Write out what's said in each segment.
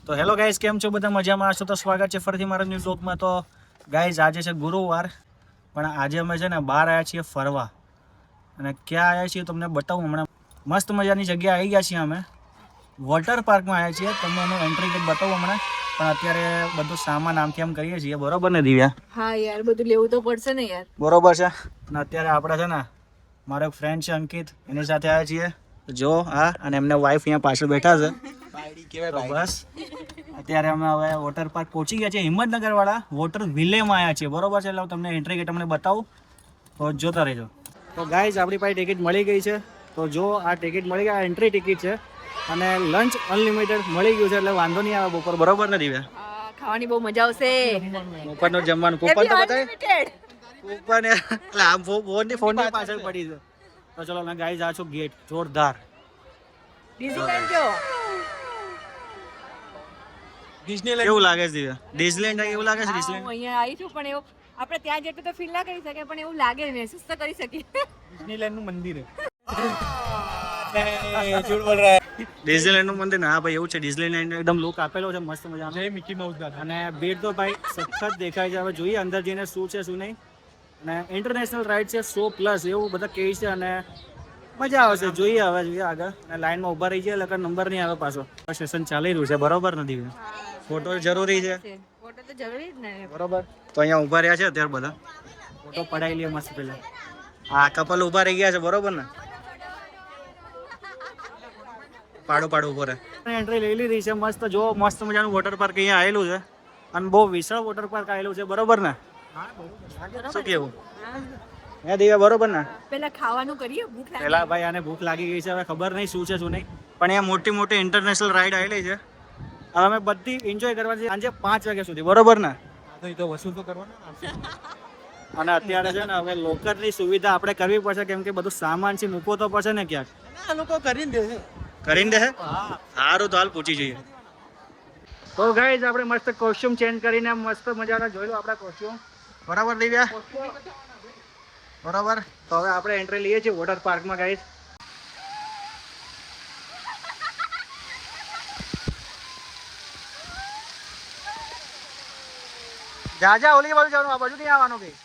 તો hello guys, કેમ છો બધા? મજામાં હશો તો સ્વાગત છે ફરીથી મારા ન્યૂ બ્લોગમાં. તો ગાઈઝ, આજે છે ગુરુવાર, પણ આજે અમે છે ને બહાર આવ્યા છીએ ફરવા. અને ક્યાં આવ્યા છીએ તમને બતાવું હમણાં. મસ્ત મજાની જગ્યા આવી ગયા છીએ અમે. વોટર પાર્કમાં આવ્યા છીએ. તમને એનું એન્ટ્રી ગેટ બતાવું હમણાં. પણ અત્યારે બધું સામાન આમથી આમ કરીએ છીએ, બરોબર ને દિવ્યા? હા યાર, બધું લેવું તો પડશે ને યાર. બરોબર છે. અને અત્યારે આપણે છે ને મારો એક ફ્રેન્ડ છે અંકિત, એની સાથે આવ્યા છીએ. જો હા, અને એમના વાઈફ અહીંયા પાછળ બેઠા છે. તો બસ અત્યારે અમે હવે વોટર પાર્ક પહોંચી ગયા છે. હિંમતનગર વાળા વોટર વિલેમાં આવ્યા છીએ, બરોબર છે? એટલે તમને એન્ટ્રી ગેટ અમને બતાવું, તો જોતા રહેજો. તો ગાઈઝ, આપણી પાસે ટિકિટ મળી ગઈ છે. તો જો આ ટિકિટ મળી ગઈ, આ એન્ટ્રી ટિકિટ છે. અને લંચ અનલિમિટેડ મળી ગયું છે, એટલે વાંધો નહીં આવે બપોર, બરોબર ને દિવ્યા? ખાવાની બહુ મજા આવશે. બપોરનું જમવાનું કૂપન તો બતાવે. કૂપન એટલે આમ ફોનની પાછળ પડી છે. તો ચલો ને ગાઈઝ, આ છો ગેટ જોરદાર. ડિઝનીલેન્ડ જો. કેવું લાગે છે દિવ્યા? ડિઝનીલેન્ડ એવું લાગે છે? હું ડિઝનીલેન્ડ અહીંયા આવી છું, પણ એવું આપણે ત્યાં જેટલું તો ફીલ ના કરી શકીએ, પણ એવું લાગે મહેસૂસ તો કરી શકીએ. ડિઝનીલેન્ડ નું મંદિર ડિઝનીલેન્ડ નું મંદિર હા ભાઈ, એવું છે. ડિઝનીલેન્ડ એકદમ લુક આપેલો છે મસ્ત મજાનો. મિકી માઉસ અને ભીડ તો ભાઈ સખત દેખાય છે. હવે જોઈએ અંદર જઈને શું છે શું નહીં. અને ઇન્ટરનેશનલ રાઇડ છે 100+ એવું બધા કહે છે. અને મજા આવશે. જોઈએ હવે જોઈએ આગળ. અને લાઈનમાં ઊભા રહી જાય એટલે નંબર નહીં આવે પાછો. સેશન ચાલી રહ્યું છે, બરોબર નથી? ફોટો જરૂરી છે. ફોટો તો જરૂરી જ ને. બરોબર. તો અહીંયા ઊભા રહ્યા છે અત્યારે બધા. ફોટો પડાવી લઈએ મસ્ત પેલા. આ કપલ ઊભા રહી ગયા છે, બરોબર ને? પાડો ઉભો રહે. એન્ટ્રી લઈ લીધી છે મસ્ત. જો મસ્ત મજાનું વોટર પાર્ક અહીંયા આવેલું છે. અને બહુ વિશાળ વોટર પાર્ક આવેલું છે, બરોબર ને? શું કેવું હે દિવ્યા, બરોબર ને? પેલા ખાવાનું કરીએ, ભૂખ લાગી. પેલા ભાઈ આને ભૂખ લાગી ગઈ છે. હવે ખબર નહીં શું છે શું નહીં. પણ અહીંયા મોટી મોટી ઇન્ટરનેશનલ રાઈડ આવેલી છે. હવે અમે બધી એન્જોય કરવાની છે સાંજે 5 વાગ્યા સુધી, બરોબર ને? તો વસૂલ તો કરવાનો. અને અત્યારે છે ને હવે લોકરની સુવિધા આપણે કરવી પડશે, કેમ કે બધું સામાન છે મૂકવો તો પડશે ને ક્યાંક. લોકો કરીને દે સારું. તો હાલ પૂછી જોઈએ. તો ગાઈઝ, આપણે મસ્ત કોસ્ટ્યુમ ચેન્જ કરીને મસ્ત મજાના જોઈ લો આપણા કોસ્ટ્યુમ, બરાબર દિવ્યા? બરાબર. તો હવે આપણે એન્ટ્રી લઈએ છીએ વોટર પાર્કમાં ગાઈઝ. જા ઓલી બાજુ જવાનું, આ બાજુ નહીં આવવાનું કઈ.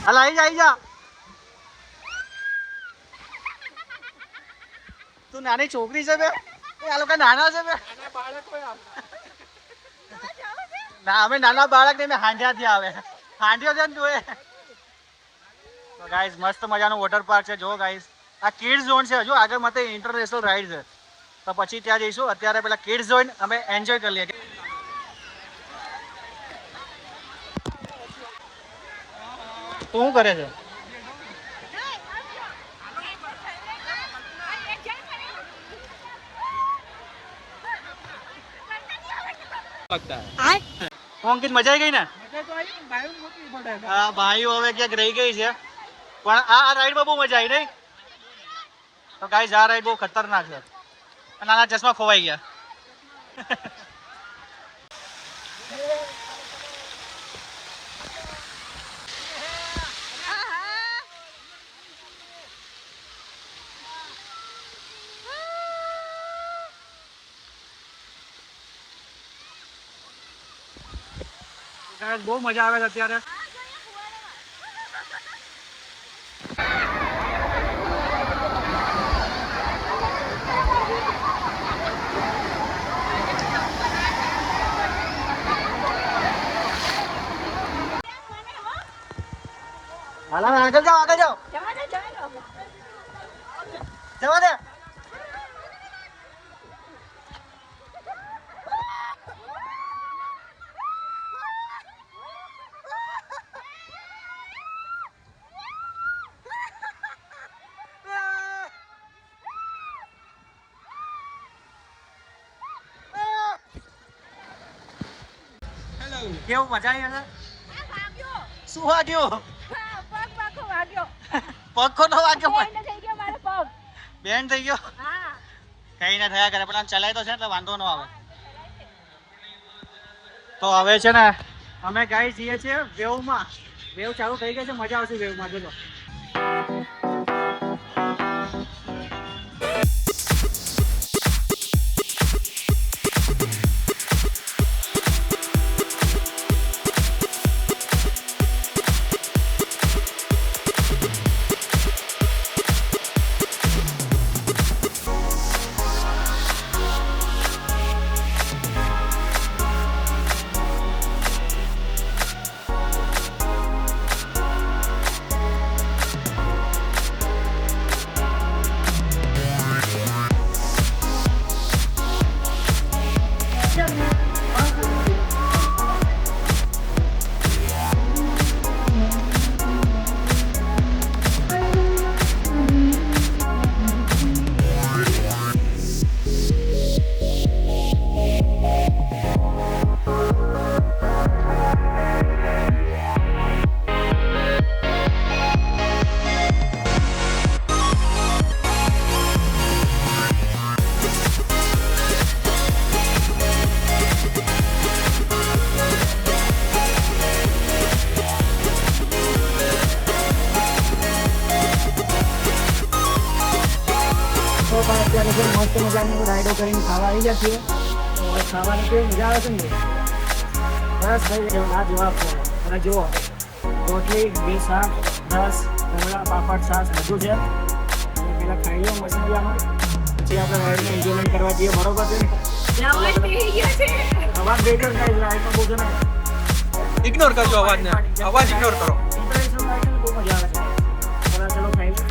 હાલ આવી જા. તું નાની છોકરી છે બે? આ લોકો નાના છે બે? ના, અમે નાના બાળક નહીં, હાંડિયાથી આવે. હાંડિયો છે ને તું એ. તો ગાઈઝ, મસ્ત મજાનું વોટર પાર્ક છે. જો ગાઈઝ, આ કિડ્સ ઝોન છે. હજુ આગળ માટે ઇન્ટરનેશનલ રાઇડ છે, તો પછી ત્યાં જઈશું. અત્યારે પેલા કિડ્સ ઝોન અમે એન્જોય કરી લઈએ. તો શું કરે છે? અંકિત, મજા આવી ગઈ ને? હા, ભાઈઓ હવે ક્યાંક રહી ગઈ છે. પણ આ રાઈડમાં બહુ મજા આવી નહીં? તો ગાઈઝ, આ રાઈડ બહુ ખતરનાક છે. નાના ચશ્મા ખોવાઈ ગયા. બહુ મજા આવે છે અત્યારે. આગળ જાઓ. જવા દે. કેવું મજા આવી હશે? શું વાગ્યું? પગ કોનો વાગ્યો? બેન્ડ થઈ ગયો? કઈ ના થયા કરે, પણ ચલાય તો છે એટલે વાંધો ન આવે. તો હવે છે ને અમે ગાઈ જઈએ છીએ વેવમાં. વેવ ચાલુ થઈ ગઈ છે, મજા આવશે વેવમાં. જોજો અત્યારે છે મસ્ત મજાની રાઈડો કરીને ખાવા આવી ગયા છીએ. હવે ખાવાની કેવી મજા આવે છે ને બસ થઈ ગયું. આ જવાબ છે. અને જુઓ રોટલી, બે શાક, રસ, ભમરા, પાપડ, છાશ બધું છે. અને પેલા ખાઈ લો મસ્ત મજાનું. પછી આપણે રાઈડને એન્જોયમેન્ટ કરવા જઈએ. બરોબર છે? અવાજ થઈ ગયો છે. અવાજ બેટર થાય રાઈડમાં બહુ છે ને. ઇગ્નોર કરજો અવાજને, અવાજ ઇગ્નોર કરો. ઇન્ટરનેશનલ રાઈડ બહુ મજા આવે છે. ચલો ખાઈ લો.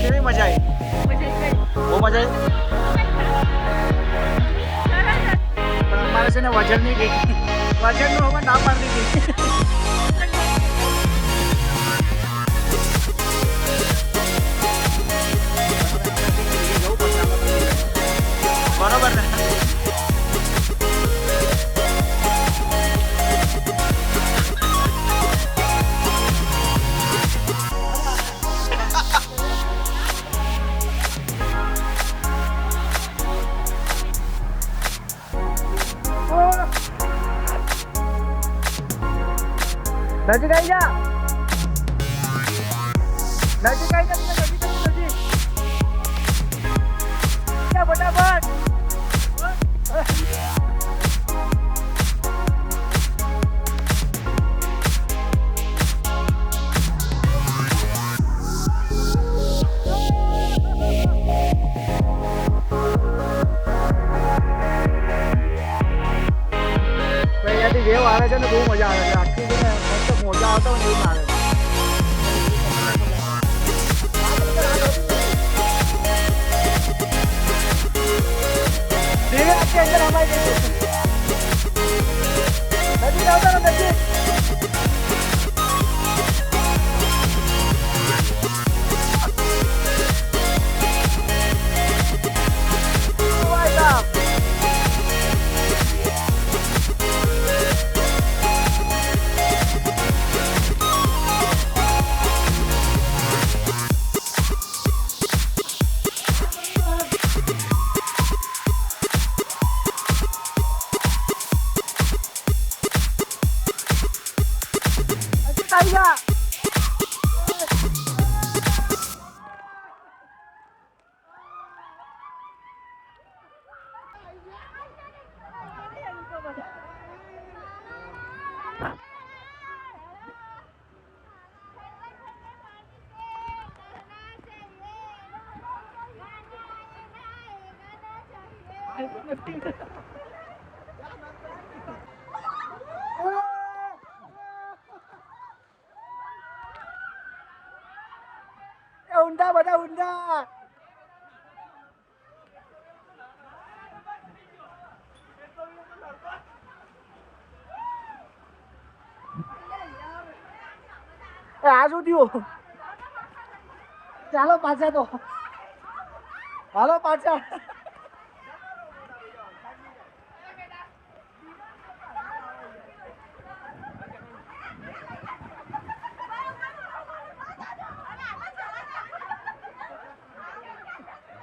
કેવી મજા આવી? બહુ મજા આવી. પણ અમારે છે ને વજનની વજનનું હવે ના પાડી દીધી. બરોબર ને? નજીક આવી જા. નજીક આવી જા. નજીક ફટાફટ. અહીંયાથી વેવ આવે છે ને બહુ મજા આવે છે. આખી છે ને મસ્ત મોજા આવતા હોય ને એવું આવે છે. ધીરે આખી અંદર હમાઈ ગઈ છે. નજીક આવતા ને નજીક. ઊંડા બધા ઊંડા. આ શું થયું? ચાલો પાછા તો. હાલો પાછા.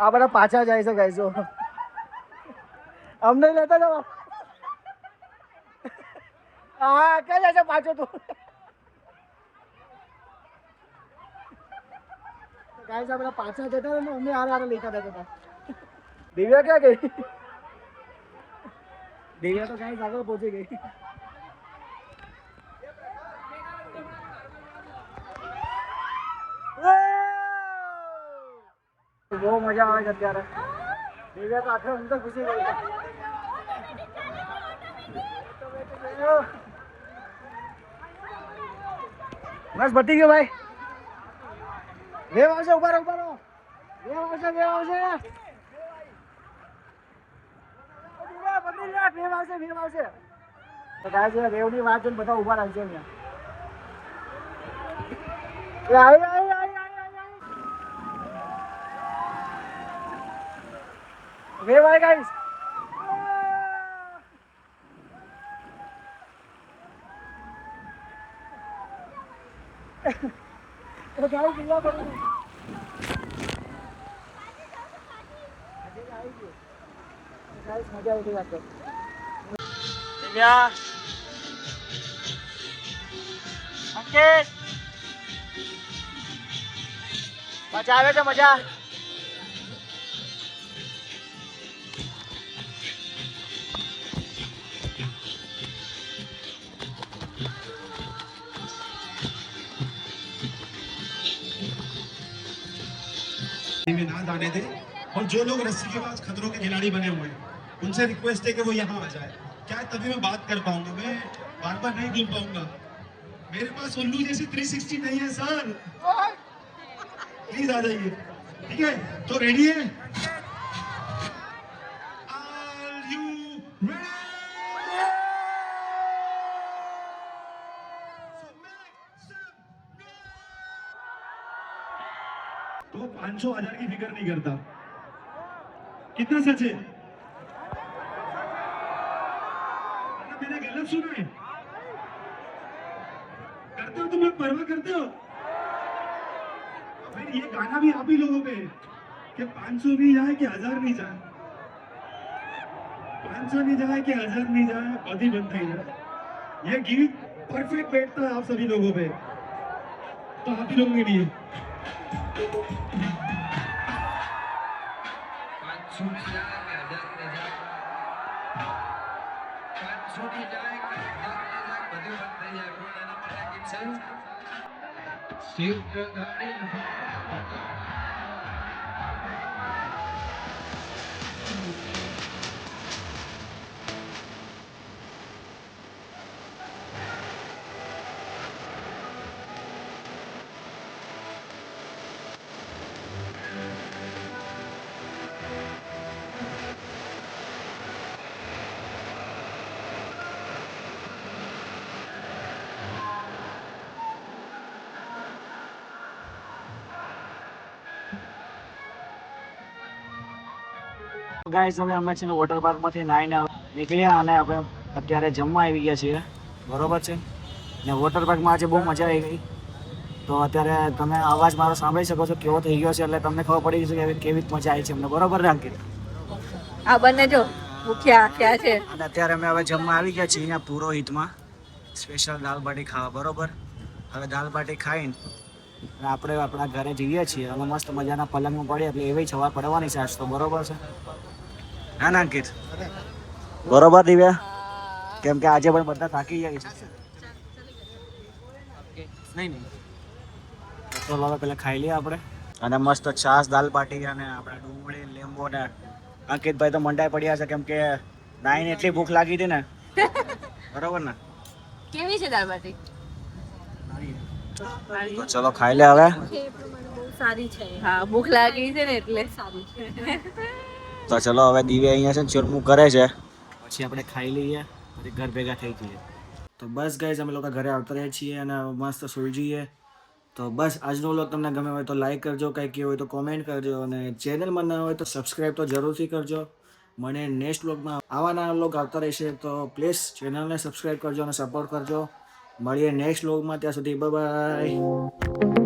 આ બધા પાછા જાય છે ગાઈસો. અમને લેતા જાઓ. હા ક્યાં જાય છે પાછો તું? ગાઈસ આ બધા પાછા જતા હતા ને અમને હારે લેતા હતા. દિવ્યા ક્યાં ગઈ? દિવ્યા તો ગાઈસ આગળ પહોંચી ગઈ. બહુ મજા આવે છે અત્યારે. દિવ્યા તો આખરે અંદર ઘૂસી ગઈ. બસ પતી ગયો ભાઈ. વેવ આવશે. ઉભા રહો ઉભા રહો. વેવ આવશે વેવ આવશે. વેવ આવશે વેવ આવશે. તો ગાય વેવની વાત જોઈને બધા ઉભા રહેશે અહીંયા. આવી આવી આવી આવી. વેવ આવી ગાઈસ. તો ગાય પીવા પડે. ગાઈસ મજા આવી વાત કરો. દિવ્યા અંકિત મજા આવે છે મજા में ना जाने दे और जो लोग रस्सी के पास खतरों के खिलाड़ी बने हुए हैं उनसे रिक्वेस्ट है कि वो यहाँ आ जाए क्या है, तभी मैं बात कर पाऊंगा मैं बार बार नहीं घूम पाऊंगा मेरे पास उल्लू जैसी 360 नहीं है सर प्लीज आ जाइए ठीक है तो रेडी है Are you ready? So make some noise. तो 500,000 की फिक्र नहीं करता कितना सच है अरे मैंने गलत सुना है करते हो तुम लोग परवाह करते हो फिर ये गाना भी आप ही लोगों पे है कि 500 नहीं जाए कि 1000 नहीं जाए 500 नहीं जाए कि 1000 नहीं जाए बदी बंद नहीं जाए ये गीत परफेक्ट बैठता है आप सभी लोगों पे तो आप ही लोगों के लिए ગાઈસ હવે અમે છે ને વોટર પાર્કમાંથી નાઈને નીકળ્યા અને આપણે અત્યારે જમવા આવી ગયા છીએ બરોબર છે ને વોટર પાર્કમાં આજે બહુ મજા આવી ગઈ તો અત્યારે તમે અવાજ મારો સાંભળી શકો છો કેવો થઈ ગયો છે એટલે તમને ખબર પડી જશે કે કેવી મજા આવી છે અમને બરોબર ને અંકિત આ બંને જો ભૂખ્યા ક્યાં છે અને અત્યારે અમે હવે જમવા આવી ગયા છીએ અહીંયા પુરોહિતમાં સ્પેશિયલ દાલ બાટી ખાવા બરોબર હવે દાલ બાટી ખાઈને અને આપણે આપણા ઘરે જઈએ છીએ અને મસ્ત મજાના પલંગમાં પડીએ એટલે એવી છવા પડવાની છે આજ તો બરોબર છે હા ના અંકિત બરોબર દિવ્યા કેમ કે આજે પણ બધા થાકી જાય છે નહીં તો હવે પેલા ખાઈ લઈએ આપણે અને મસ્ત છાશ દાલ બાટી અને આપણે ડુંગળી લીંબુ ને અંકિતભાઈ તો મંડાઈ પડ્યા છે કેમ કે નાઈને એટલી ભૂખ લાગી હતી ને બરોબર ને કેવી છે દાળ બાટી તો ચલો ખાઈ લે હવે સારી છે હા ભૂખ લાગી છે ને એટલે સારી છે તો ચલો હવે દિવ્યા અહીંયા છે ને ચૂરમું કરે છે પછી આપણે ખાઈ લઈએ પછી ઘર ભેગા થઈ જઈએ તો બસ ગાઈઝ અમે લોકો ઘરે આવતા રહીએ છીએ અને મસ્ત સૂઈ જઈએ તો બસ આજનો વ્લોગ તમને ગમે હોય તો લાઈક કરજો કંઈ કહેવું હોય તો કોમેન્ટ કરજો અને ચેનલમાં ના હોય તો સબસ્ક્રાઈબ તો જરૂરથી કરજો મને નેક્સ્ટ વ્લોગમાં આવા નવા વ્લોગ આવતા રહેશે તો પ્લીઝ ચેનલને સબસ્ક્રાઈબ કરજો અને સપોર્ટ કરજો મળીએ નેક્સ્ટ વ્લોગમાં ત્યાં સુધી બાય બાય